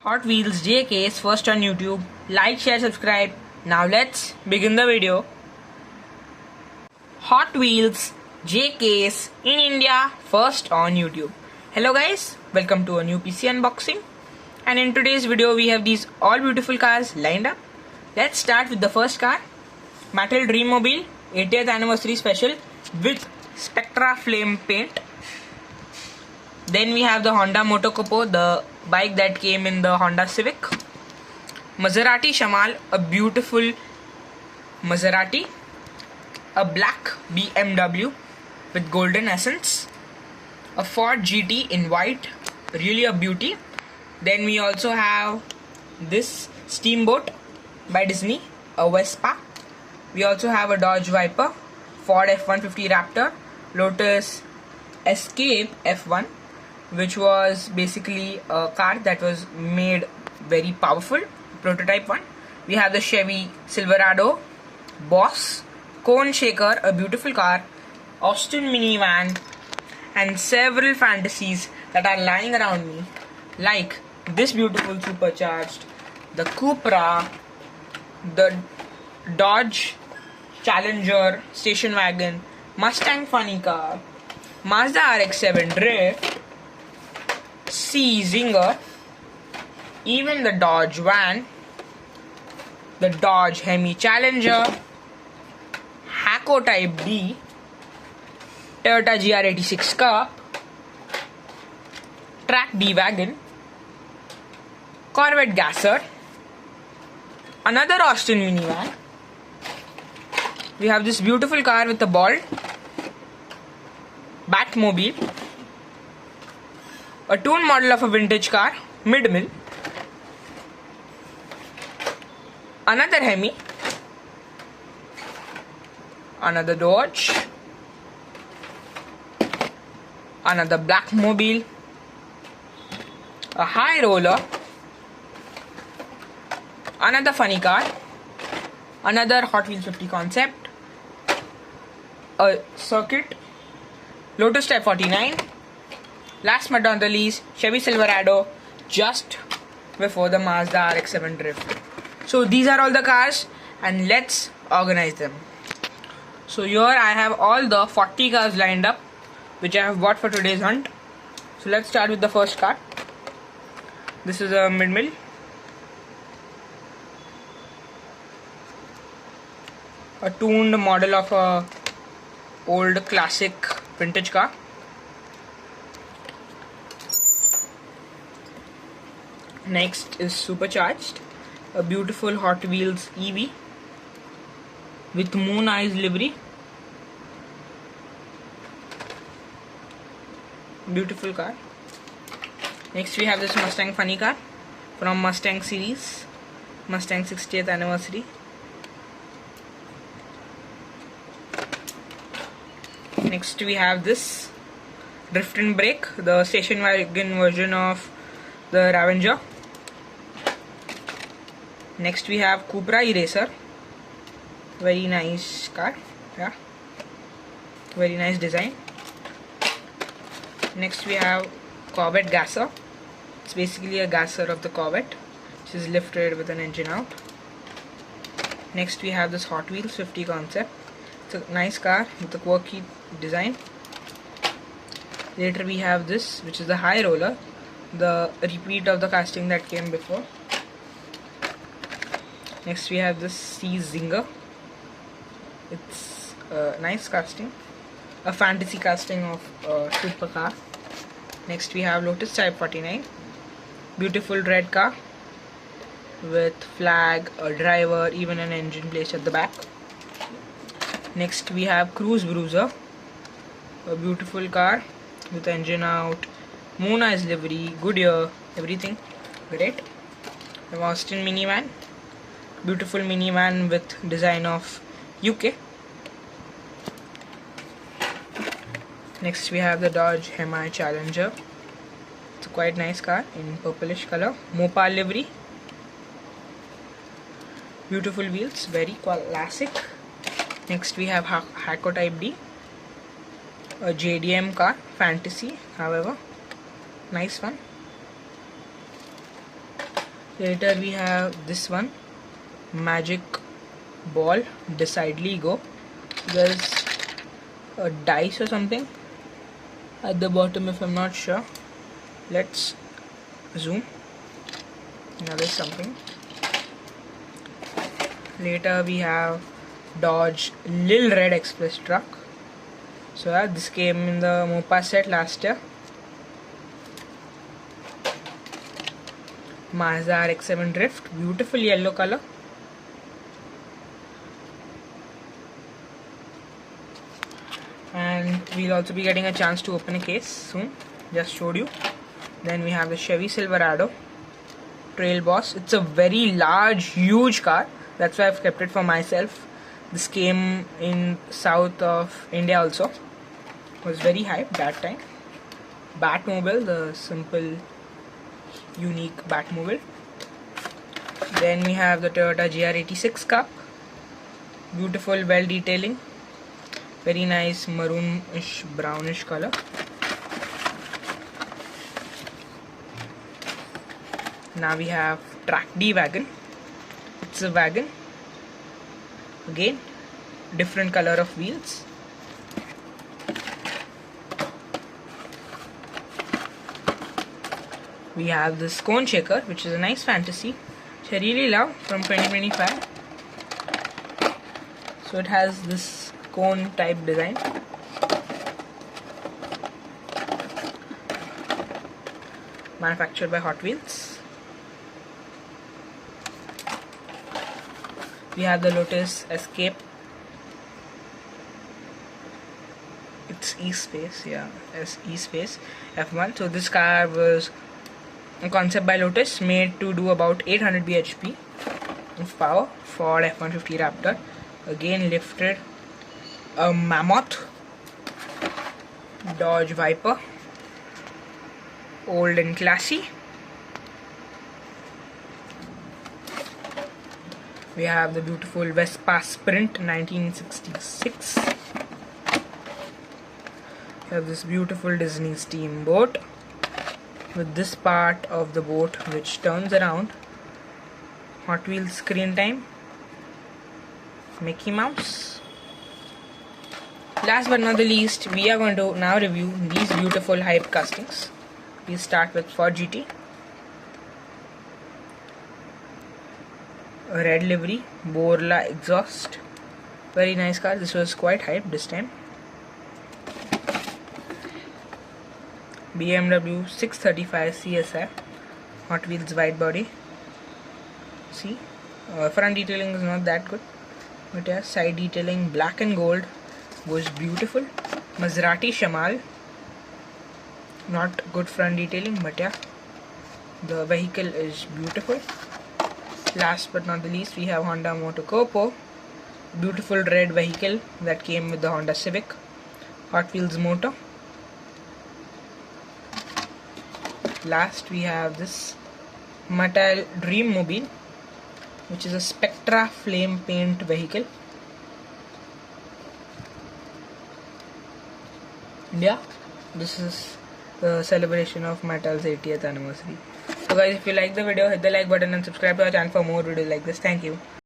Hot Wheels JK's first on YouTube. Like, share, subscribe. Now let's begin the video. Hot Wheels JK's in India first on YouTube. Hello guys, welcome to a new PC unboxing. And in today's video we have these all beautiful cars lined up. Let's start with the first car. Mattel Dreammobile 80th anniversary special with Spectra Flame paint. Then we have the Honda Motocopo, the bike that came in the Honda Civic. Maserati Shamal, a beautiful Maserati. A black BMW with golden essence. A Ford GT in white, really a beauty. Then we also have this Steamboat by Disney, a Vespa. We also have a Dodge Viper, Ford F-150 Raptor, Lotus Escape F1, which was basically a car that was made very powerful, prototype one. We have the Chevy Silverado, Boss, Cone Shaker, a beautiful car, Austin minivan, and several fantasies that are lying around me, like this beautiful supercharged, the Cupra, the Dodge Challenger station wagon, Mustang funny car, Mazda RX-7 Drift, C Zinger, even the Dodge van, the Dodge Hemi Challenger, Hako Type D, Toyota GR86 Cup, Track D wagon, Corvette Gasser, another Austin minivan. We have this beautiful car with a bald, Batmobile, a tuned model of a vintage car, Mid-Mill, another Hemi, another Dodge, another Blackmobile, a High Roller, another funny car, another Hot Wheels 50 concept, a Circuit, Lotus Type 49, last but not the least, Chevy Silverado, just before the Mazda RX-7 Drift. So these are all the cars, and let's organize them. So here I have all the 40 cars lined up, which I have bought for today's hunt. So let's start with the first car. This is a Mid-Mill. A tuned model of a old classic vintage car. Next is Supercharged, a beautiful Hot Wheels EV with Moon Eyes livery. Beautiful car. Next we have this Mustang funny car from Mustang series, Mustang 60th anniversary. Next we have this Drift and Brake, the station wagon version of the Ravager. Next we have Cupra Eraser, very nice car, yeah, very nice design. Next we have Corvette Gasser. It's basically a gasser of the Corvette, which is lifted with an engine out. Next we have this Hot Wheels 50 concept. It's a nice car with a quirky design. Later we have this, which is the High Roller, the repeat of the casting that came before. Next we have this C Zinger. It's a nice casting, a fantasy casting of a supercar. Next we have Lotus Type 49, beautiful red car with flag, a driver, even an engine placed at the back. Next we have Cruise Bruiser, a beautiful car with engine out, Moon Eyes livery, Goodyear, everything great. The Austin minivan, beautiful minivan with design of UK. Next we have the Dodge Hemi Challenger. It's a quite nice car in purplish color, Mopar livery, beautiful wheels, very classic. Next we have Hako Type D, a JDM car, fantasy, however, nice one. Later we have this one, Magic Ball Decidely Go. There's a dice or something at the bottom if I'm not sure. Let's zoom. Now there's something. Later we have Dodge Lil Red Express truck. So yeah, this came in the Mopa set last year. Mazda RX-7 Drift, beautiful yellow color. And we'll also be getting a chance to open a case soon. Just showed you. Then we have the Chevy Silverado Trail Boss. It's a very large, huge car. That's why I've kept it for myself. This came in south of India also. Was very hyped that time. Batmobile, the simple, unique Batmobile. Then we have the Toyota GR86 Cup. Beautiful, well detailing. Very nice maroonish, brownish color. Now we have Track D wagon. It's a wagon. Again, different color of wheels. We have this Cone Shaker, which is a nice fantasy, which I really love, from 2025. So it has this cone type design. Manufactured by Hot Wheels. We have the Lotus Escape. It's E-Space, yeah, E-Space F1. So this car was a concept by Lotus, made to do about 800 bhp of power. Ford F-150 Raptor. Again lifted. A Mammoth. Dodge Viper. Old and classy. We have the beautiful Vespa Sprint 1966. We have this beautiful Disney steamboat with this part of the boat which turns around. Hot Wheels screen time. Mickey Mouse. Last but not the least, we are going to now review these beautiful hype castings. We'll start with Ford GT. A red livery, Borla exhaust. Very nice car. This was quite hyped this time. BMW 635 CSI. Hot Wheels wide body. See, front detailing is not that good, but yeah, side detailing, black and gold, was beautiful. Maserati Shamal. Not good front detailing, but yeah, the vehicle is beautiful. Last but not the least, we have Honda Motocorpo. Beautiful red vehicle that came with the Honda Civic. Hot Wheels motor. Last we have this Mattel Dreammobile, which is a Spectra flame paint vehicle. Yeah, this is the celebration of Mattel's 80th anniversary. So guys, if you like the video, hit the like button and subscribe to our channel for more videos like this. Thank you.